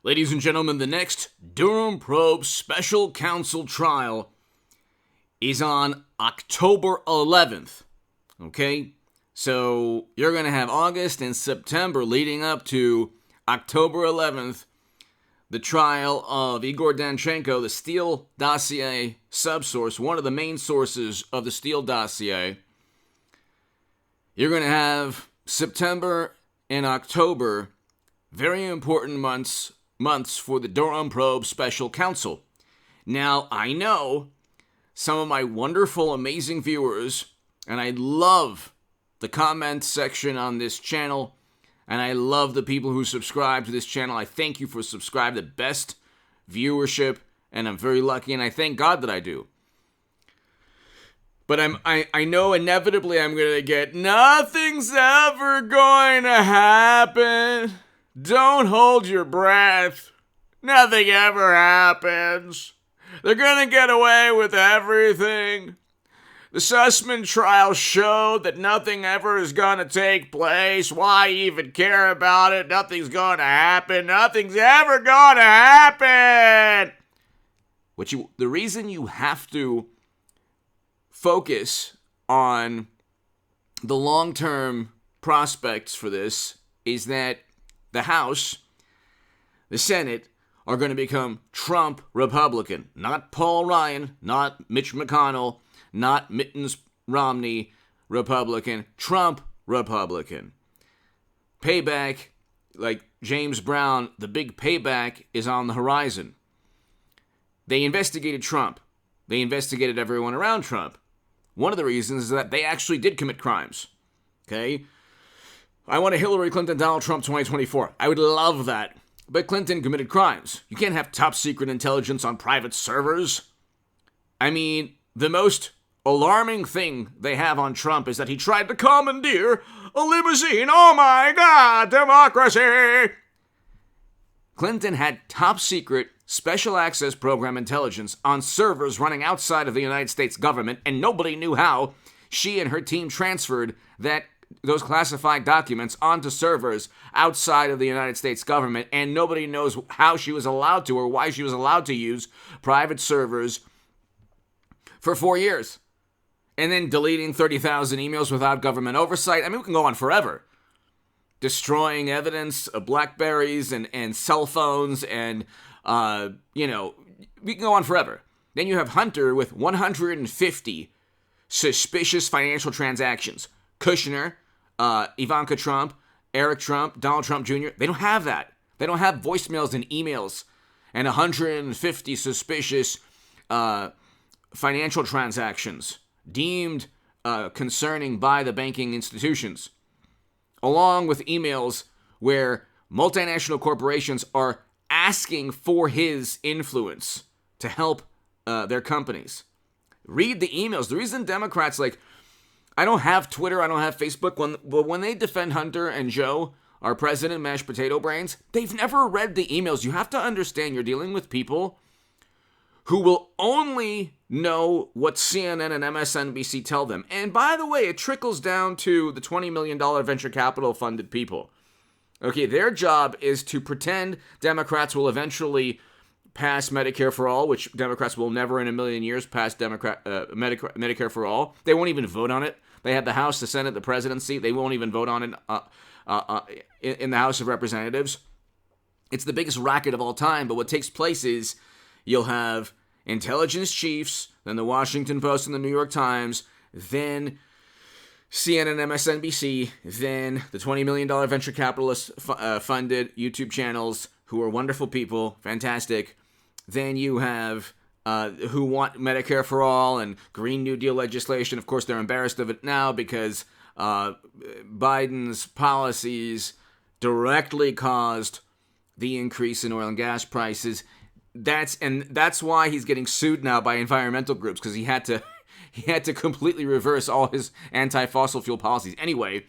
Ladies and gentlemen, the next Durham probe special counsel trial is on October 11th. Okay? So you're going to have August and September leading up to October 11th, the trial of Igor Danchenko, the Steele Dossier subsource, one of the main sources of the Steele Dossier. You're going to have September and October, very important months for the Durham probe special counsel. Now, I know some of my wonderful, amazing viewers, and I love the comment section on this channel, and I love the people who subscribe to this channel. I thank you for subscribing, the best viewership, and I'm very lucky, and I thank God that I do. But I know inevitably I'm going to get, nothing's ever going to happen. Don't hold your breath. Nothing ever happens. They're going to get away with everything. The Sussman trial showed that nothing ever is going to take place. Why even care about it? Nothing's going to happen. Nothing's ever going to happen. The reason you have to focus on the long-term prospects for this is that the House, the Senate, are going to become Trump Republican. Not Paul Ryan, not Mitch McConnell, not Mittens Romney Republican, Trump Republican. Payback, like James Brown, the big payback is on the horizon. They investigated Trump. They investigated everyone around Trump. One of the reasons is that they actually did commit crimes. Okay? I want a Hillary Clinton, Donald Trump 2024. I would love that. But Clinton committed crimes. You can't have top secret intelligence on private servers. I mean, the most alarming thing they have on Trump is that he tried to commandeer a limousine. Oh my God, democracy! Clinton had top secret special access program intelligence on servers running outside of the United States government, and nobody knew how she and her team transferred those classified documents onto servers outside of the United States government, and nobody knows how she was allowed to or why she was allowed to use private servers for 4 years. And then deleting 30,000 emails without government oversight. I mean, we can go on forever. Destroying evidence of BlackBerries and cell phones and, we can go on forever. Then you have Hunter with 150 suspicious financial transactions. Kushner, Ivanka Trump, Eric Trump, Donald Trump Jr., they don't have that. They don't have voicemails and emails and 150 suspicious financial transactions deemed concerning by the banking institutions, along with emails where multinational corporations are asking for his influence to help their companies. Read the emails. The reason Democrats, I don't have Twitter, I don't have Facebook, but when they defend Hunter and Joe, our president, mashed potato brains, they've never read the emails. You have to understand you're dealing with people who will only know what CNN and MSNBC tell them. And by the way, it trickles down to the $20 million venture capital funded people. Okay, their job is to pretend Democrats will eventually pass Medicare for all, which Democrats will never in a million years pass Medicare for all. They won't even vote on it. They have the House, the Senate, the presidency. They won't even vote on it in the House of Representatives. It's the biggest racket of all time, but what takes place is you'll have intelligence chiefs, then the Washington Post and the New York Times, then CNN, MSNBC, then the $20 million venture capitalist funded YouTube channels who are wonderful people, fantastic. Then you have who want Medicare for all and Green New Deal legislation. Of course, they're embarrassed of it now because Biden's policies directly caused the increase in oil and gas prices. That's why he's getting sued now by environmental groups, because he had to completely reverse all his anti-fossil fuel policies. Anyway,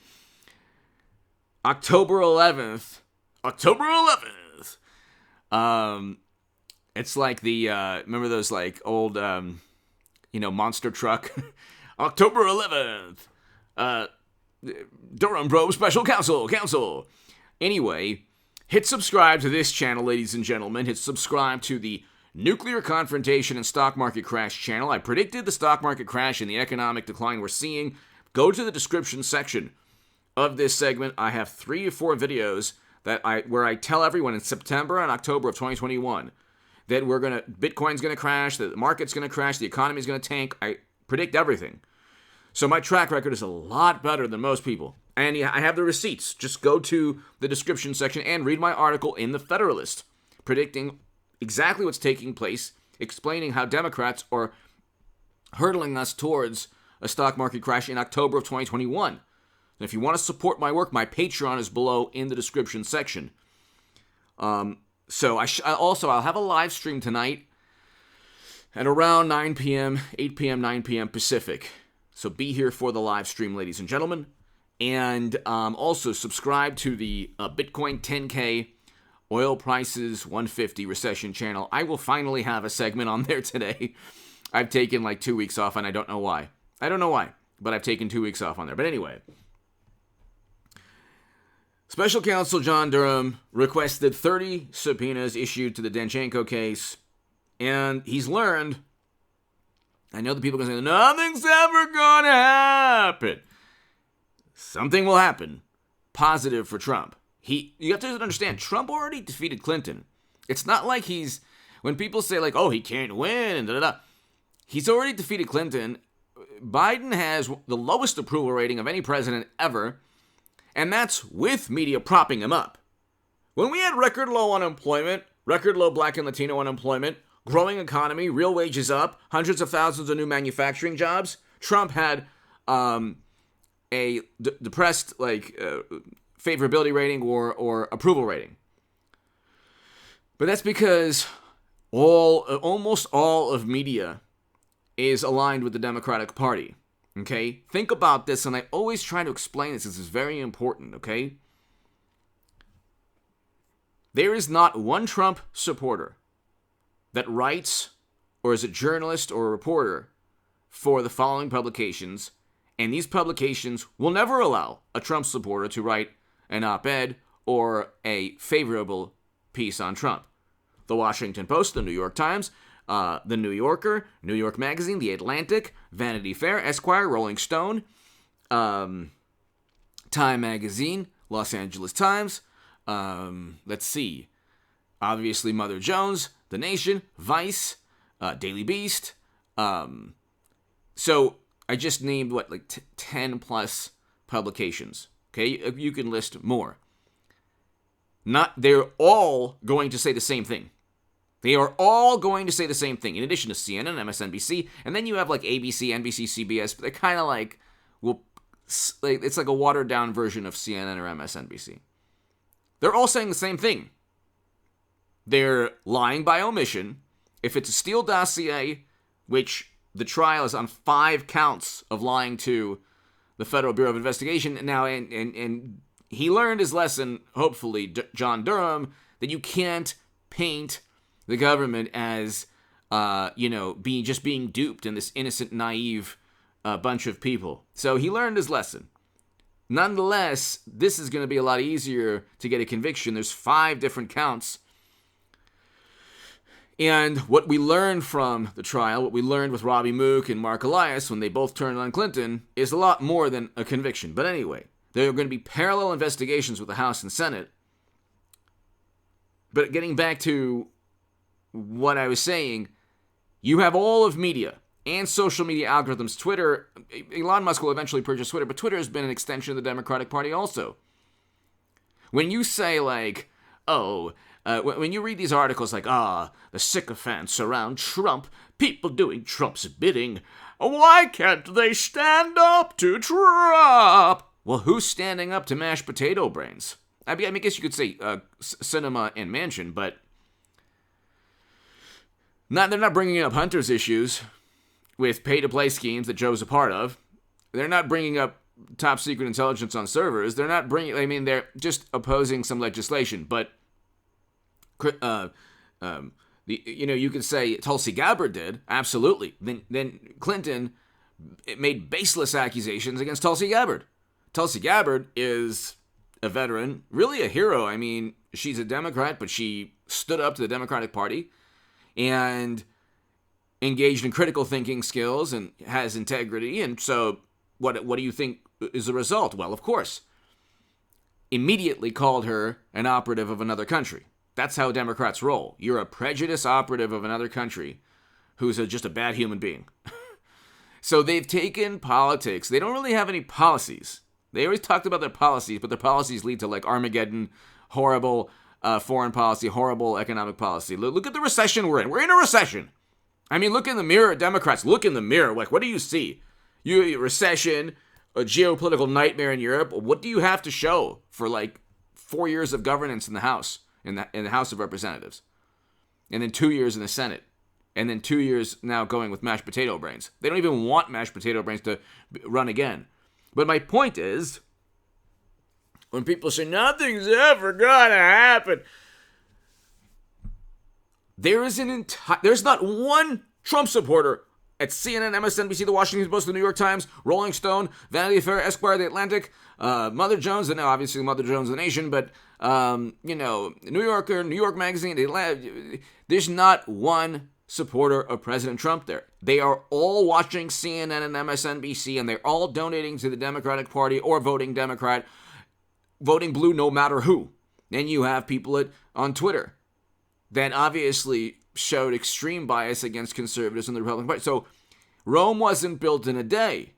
October 11th. It's like the remember those old monster truck. October 11th. Durham probe special counsel. Anyway, hit subscribe to this channel, ladies and gentlemen. Hit subscribe to the Nuclear Confrontation and Stock Market Crash channel. I predicted the stock market crash and the economic decline we're seeing. Go to the description section of this segment. I have 3 or 4 videos where I tell everyone in September and October of 2021 that Bitcoin's gonna crash, that the market's gonna crash, the economy's gonna tank. I predict everything. So my track record is a lot better than most people. And I have the receipts. Just go to the description section and read my article in the Federalist, predicting exactly what's taking place, explaining how Democrats are hurtling us towards a stock market crash in October of 2021. And if you want to support my work, my Patreon is below in the description section. So I'll have a live stream tonight at around 9 p.m., 8 p.m., 9 p.m. Pacific. So be here for the live stream, ladies and gentlemen. And also subscribe to the Bitcoin 10K Oil Prices 150 Recession channel. I will finally have a segment on there today. I've taken like 2 weeks off, and I don't know why. But I've taken 2 weeks off on there. But anyway, Special Counsel John Durham requested 30 subpoenas issued to the Danchenko case, and he's learned. I know the people are going to say, nothing's ever going to happen. Something will happen positive for Trump. You have to understand, Trump already defeated Clinton. It's not like when people say like, oh, he can't win, and da-da-da. He's already defeated Clinton. Biden has the lowest approval rating of any president ever, and that's with media propping him up. When we had record low unemployment, record low Black and Latino unemployment, growing economy, real wages up, hundreds of thousands of new manufacturing jobs, Trump had a depressed favorability rating or approval rating. But that's because almost all of media is aligned with the Democratic Party. Okay? Think about this, and I always try to explain this. This is very important, okay? There is not one Trump supporter that writes or is a journalist or a reporter for the following publications, and these publications will never allow a Trump supporter to write an op-ed or a favorable piece on Trump. The Washington Post, the New York Times, the New Yorker, New York Magazine, The Atlantic, Vanity Fair, Esquire, Rolling Stone, Time Magazine, Los Angeles Times, let's see, obviously Mother Jones, The Nation, Vice, Daily Beast. So I just named 10 plus publications. Okay, you can list more. They're all going to say the same thing. They are all going to say the same thing, in addition to CNN, MSNBC, and then you have ABC, NBC, CBS, but they're kind of it's like a watered down version of CNN or MSNBC. They're all saying the same thing. They're lying by omission. If it's a Steele dossier, which the trial is on 5 counts of lying to the Federal Bureau of Investigation now, and he learned his lesson, hopefully, John Durham, that you can't paint the government as, being duped in this innocent, naive bunch of people. So he learned his lesson. Nonetheless, this is going to be a lot easier to get a conviction. There's 5 different counts. And what we learned from the trial, what we learned with Robbie Mook and Mark Elias when they both turned on Clinton, is a lot more than a conviction. But anyway, there are going to be parallel investigations with the House and Senate. But getting back to what I was saying, you have all of media and social media algorithms. Twitter, Elon Musk will eventually purchase Twitter, but Twitter has been an extension of the Democratic Party also. When you say when you read these articles the sycophants around Trump, people doing Trump's bidding, why can't they stand up to Trump? Well, who's standing up to mashed potato brains? I guess you could say Cinema and Manchin, but they're not bringing up Hunter's issues with pay-to-play schemes that Joe's a part of. They're not bringing up top secret intelligence on servers. They're not bringing. They're just opposing some legislation. But you could say Tulsi Gabbard did, absolutely. Then Clinton made baseless accusations against Tulsi Gabbard. Tulsi Gabbard is a veteran, really a hero. I mean, she's a Democrat, but she stood up to the Democratic Party and engaged in critical thinking skills and has integrity. And so what do you think is the result? Well, of course, immediately called her an operative of another country. That's how Democrats roll. You're a prejudice operative of another country who's just a bad human being. So they've taken politics. They don't really have any policies. They always talked about their policies, but their policies lead to like Armageddon, horrible foreign policy, horrible economic policy. Look at the recession we're in. We're in a recession. I mean, look in the mirror, Democrats. Look in the mirror. Like, what do you see? You recession, a geopolitical nightmare in Europe. What do you have to show for like 4 years of governance in the House, in the House of Representatives, and then 2 years in the Senate, and then 2 years now going with mashed potato brains? They don't even want mashed potato brains to run again. But my point is, when people say nothing's ever gonna happen, there's not one Trump supporter at CNN, MSNBC, The Washington Post, The New York Times, Rolling Stone, Vanity Fair, Esquire, The Atlantic, Mother Jones, and now obviously Mother Jones, The Nation, but, New Yorker, New York Magazine, there's not one supporter of President Trump there. They are all watching CNN and MSNBC, and they're all donating to the Democratic Party or voting Democrat, voting blue no matter who. Then you have people on Twitter that obviously showed extreme bias against conservatives in the Republican Party. So Rome wasn't built in a day.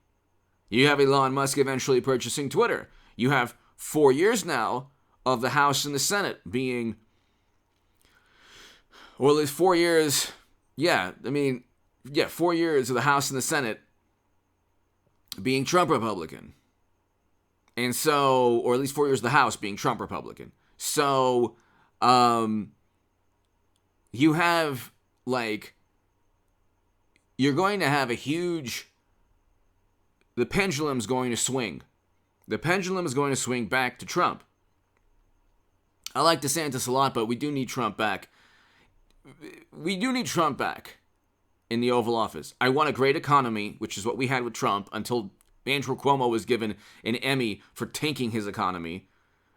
You have Elon Musk eventually purchasing Twitter. You have 4 years now of the House and the Senate being, or at least 4 years, 4 years of the House and the Senate being Trump Republican. And so, or at least 4 years of the House being Trump Republican. So, you have, you're going to have the pendulum's going to swing. The pendulum is going to swing back to Trump. I like DeSantis a lot, but we do need Trump back. We do need Trump back in the Oval Office. I want a great economy, which is what we had with Trump until Andrew Cuomo was given an Emmy for tanking his economy.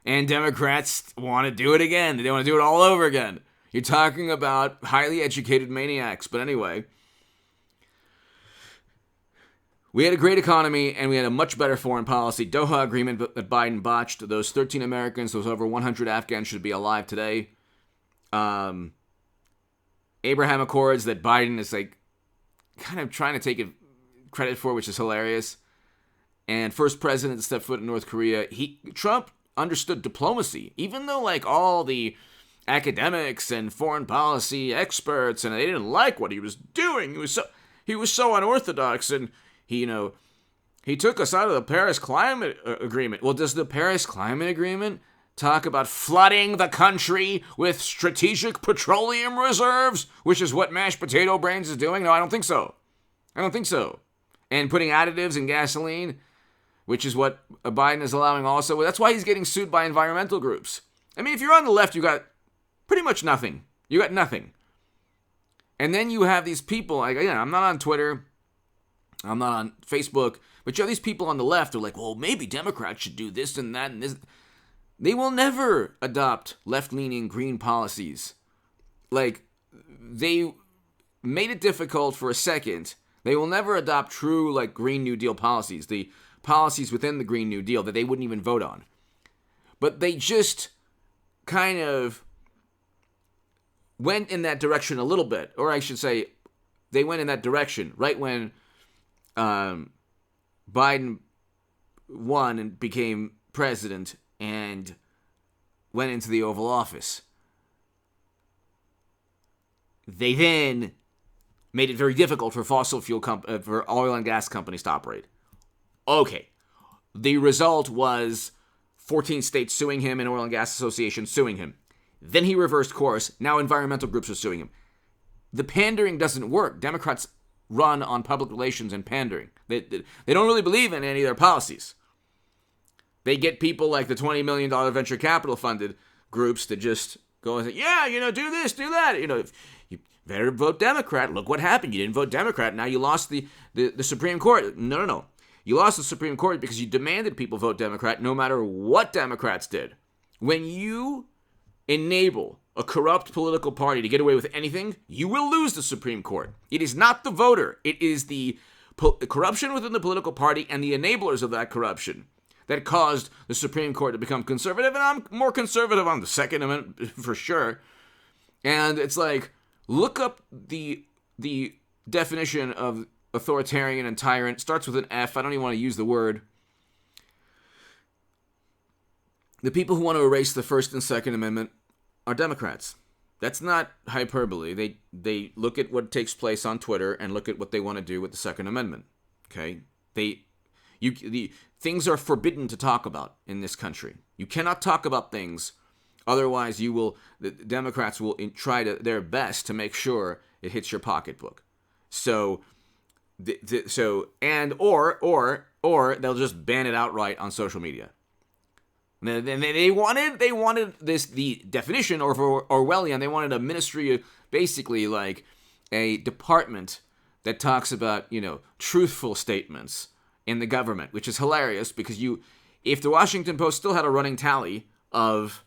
And Democrats want to do it again. They want to do it all over again. You're talking about highly educated maniacs. But anyway, we had a great economy and we had a much better foreign policy. Doha agreement that Biden botched. Those 13 Americans, those over 100 Afghans should be alive today. Abraham Accords that Biden is kind of trying to take credit for, which is hilarious. And first president to step foot in North Korea. Trump understood diplomacy, even though all the academics and foreign policy experts, and they didn't like what he was doing. He was so unorthodox, and he took us out of the Paris Climate Agreement. Well, does the Paris Climate Agreement talk about flooding the country with strategic petroleum reserves, which is what mashed potato brains is doing? No, I don't think so. And putting additives in gasoline, which is what Biden is allowing also. That's why he's getting sued by environmental groups. I mean, if you're on the left, you got pretty much nothing. You got nothing. And then you have these people, again, I'm not on Twitter, I'm not on Facebook, but you have these people on the left who are like, well, maybe Democrats should do this and that and this. They will never adopt left-leaning green policies. They made it difficult for a second. They will never adopt true, Green New Deal policies, the policies within the Green New Deal that they wouldn't even vote on. But they just kind of went in that direction a little bit, or I should say, they went in that direction right when Biden won and became president and went into the Oval Office. They then made it very difficult for for oil and gas companies to operate. Okay, the result was 14 states suing him and Oil and Gas Association suing him. Then he reversed course. Now environmental groups are suing him. The pandering doesn't work. Democrats run on public relations and pandering. They don't really believe in any of their policies. They get people like the $20 million venture capital funded groups to just go and say, do this, do that. You better vote Democrat. Look what happened. You didn't vote Democrat. Now you lost the Supreme Court. No. You lost the Supreme Court because you demanded people vote Democrat no matter what Democrats did. When you enable a corrupt political party to get away with anything, you will lose the Supreme Court. It is not the voter. It is the corruption within the political party and the enablers of that corruption that caused the Supreme Court to become conservative. And I'm more conservative on the Second Amendment for sure. And it's like, look up the definition of authoritarian and tyrant. It starts with an F. I don't even want to use the word. The people who want to erase the First and Second Amendment are Democrats. That's not hyperbole. They look at what takes place on Twitter and look at what they want to do with the Second Amendment. Okay? Things are forbidden to talk about in this country. You cannot talk about things, otherwise the Democrats will try their best to make sure it hits your pocketbook. So or they'll just ban it outright on social media. And they wanted the definition, or for Orwellian, they wanted a ministry, basically like a department that talks about, truthful statements in the government, which is hilarious because if the Washington Post still had a running tally of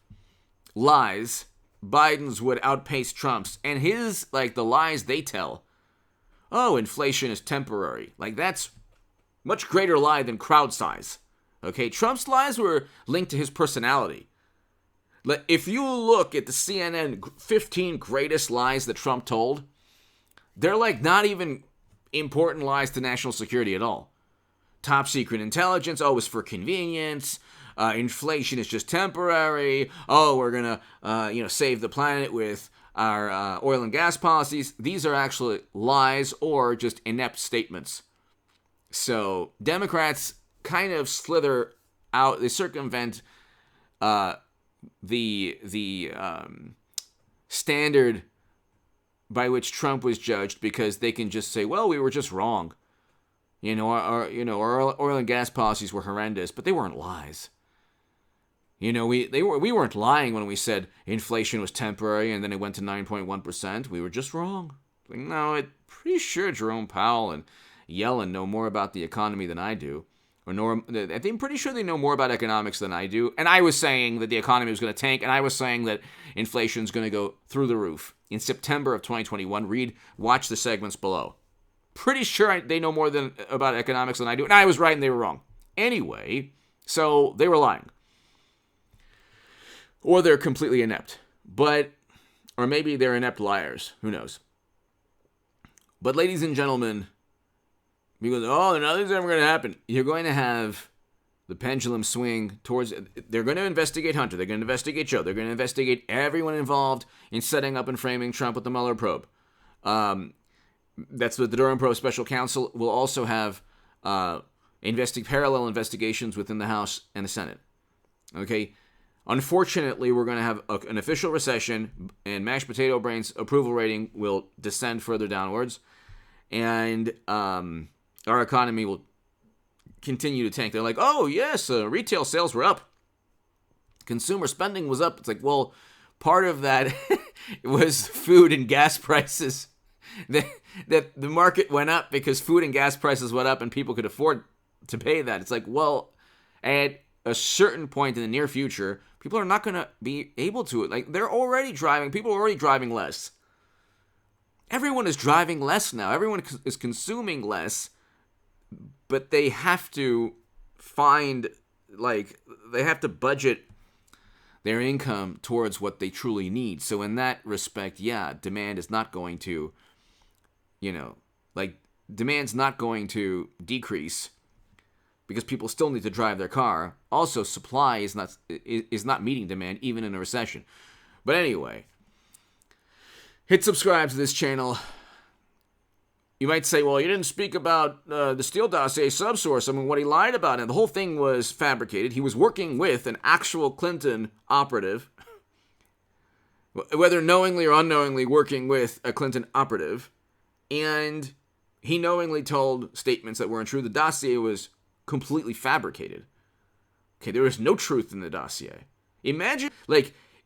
lies, Biden's would outpace Trump's, and the lies they tell. Oh, inflation is temporary. That's much greater lie than crowd size. Okay, Trump's lies were linked to his personality. If you look at the CNN 15 greatest lies that Trump told, they're not even important lies to national security at all. Top secret intelligence, it's for convenience. Inflation is just temporary. We're gonna, save the planet with our oil and gas policies. These are actually lies or just inept statements. So Democrats kind of slither out. They circumvent the standard by which Trump was judged because they can just say, well, we were just wrong. Our oil and gas policies were horrendous, but they weren't lies. We weren't lying when we said inflation was temporary and then it went to 9.1%. We were just wrong. No, I'm pretty sure Jerome Powell and Yellen know more about the economy than I do. I'm pretty sure they know more about economics than I do. And I was saying that the economy was going to tank, and I was saying that inflation is going to go through the roof in September of 2021. Watch the segments below. Pretty sure they know more about economics than I do, and I was right and they were wrong. Anyway, so they were lying. Or they're completely inept. Or maybe they're inept liars. Who knows? But ladies and gentlemen, because, nothing's ever going to happen. You're going to have the pendulum swing towards, they're going to investigate Hunter. They're going to investigate Joe. They're going to investigate everyone involved in setting up and framing Trump with the Mueller probe. That's what the Durham probe special counsel will also have parallel investigations within the House and the Senate. Okay? Unfortunately, we're going to have an official recession, and mashed potato brain's approval rating will descend further downwards. And our economy will continue to tank. They're like, retail sales were up. Consumer spending was up. It's like, well, part of that was food and gas prices. That the market went up because food and gas prices went up and people could afford to pay that. It's like, well, at a certain point in the near future, people are not going to be able to. People are already driving less. Everyone is driving less now. Everyone is consuming less, but they have to they have to budget their income towards what they truly need. So in that respect, demand is not going to, demand's not going to decrease because people still need to drive their car. Also, supply is not meeting demand even in a recession. But anyway, hit subscribe to this channel. You might say, well, you didn't speak about the Steele dossier subsource. I mean, what he lied about, and the whole thing was fabricated. He was working with an actual Clinton operative, whether knowingly or unknowingly working with a Clinton operative, and he knowingly told statements that weren't true. The dossier was completely fabricated. Okay, there was no truth in the dossier. Imagine,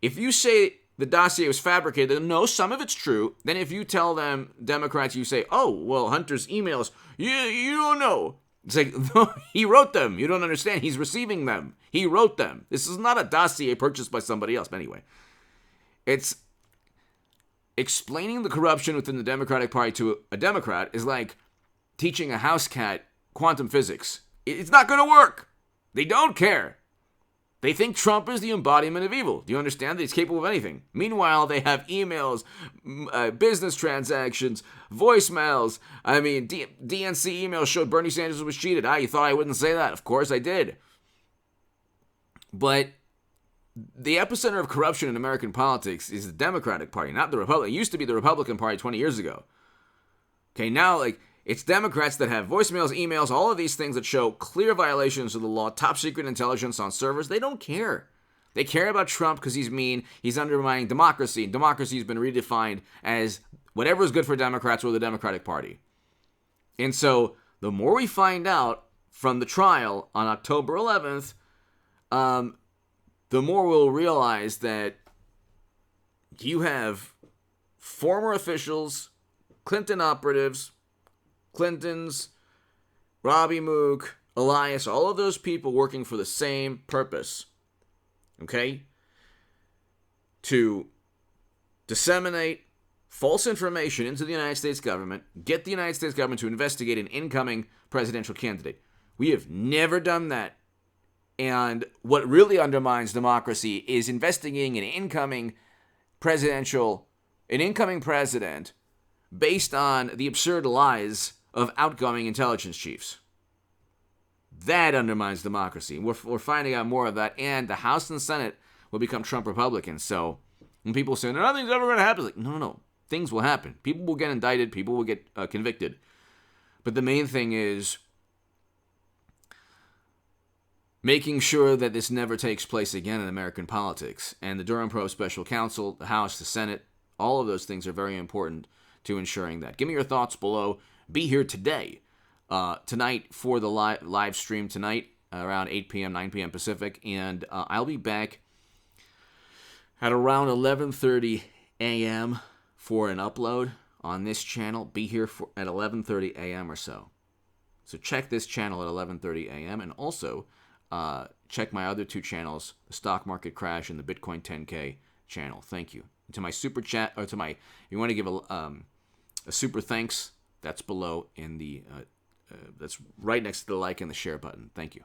if you say the dossier was fabricated, no, some of it's true. Then if you tell them, Democrats, you say, oh, well, Hunter's emails, you don't know. It's like, no, he wrote them. You don't understand. He's receiving them. He wrote them. This is not a dossier purchased by somebody else. But anyway, it's explaining the corruption within the Democratic Party to a Democrat is like teaching a house cat quantum physics. It's not going to work. They don't care. They think Trump is the embodiment of evil. Do you understand that he's capable of anything? Meanwhile, they have emails, business transactions, voicemails. I mean, DNC emails showed Bernie Sanders was cheated. You thought I wouldn't say that? Of course I did. But the epicenter of corruption in American politics is the Democratic Party, not the Republican. It used to be the Republican Party 20 years ago. Okay, now, it's Democrats that have voicemails, emails, all of these things that show clear violations of the law, top secret intelligence on servers. They don't care. They care about Trump because he's mean. He's undermining democracy. Democracy has been redefined as whatever is good for Democrats or the Democratic Party. And so the more we find out from the trial on October 11th, the more we'll realize that you have former officials, Clinton operatives, Clintons, Robbie Mook, Elias, all of those people working for the same purpose, okay? To disseminate false information into the United States government, get the United States government to investigate an incoming presidential candidate. We have never done that. And what really undermines democracy is investigating an incoming president based on the absurd lies of outgoing intelligence chiefs. That undermines democracy. We're finding out more of that, and the House and Senate will become Trump Republicans. So when people say, nothing's ever going to happen, it's like, no. Things will happen. People will get indicted. People will get convicted. But the main thing is making sure that this never takes place again in American politics. And the Durham Probe Special Counsel, the House, the Senate, all of those things are very important to ensuring that. Give me your thoughts below. Be here tonight for the live stream tonight around 8 p.m., 9 p.m. Pacific. And I'll be back at around 11:30 a.m. for an upload on this channel. Be here at 11:30 a.m. or so. So check this channel at 11:30 a.m. and also check my other two channels, the Stock Market Crash and the Bitcoin 10K channel. Thank you. To my super chat, or to my, if you want to give a super thanks, that's below in the, that's right next to the like and the share button. Thank you.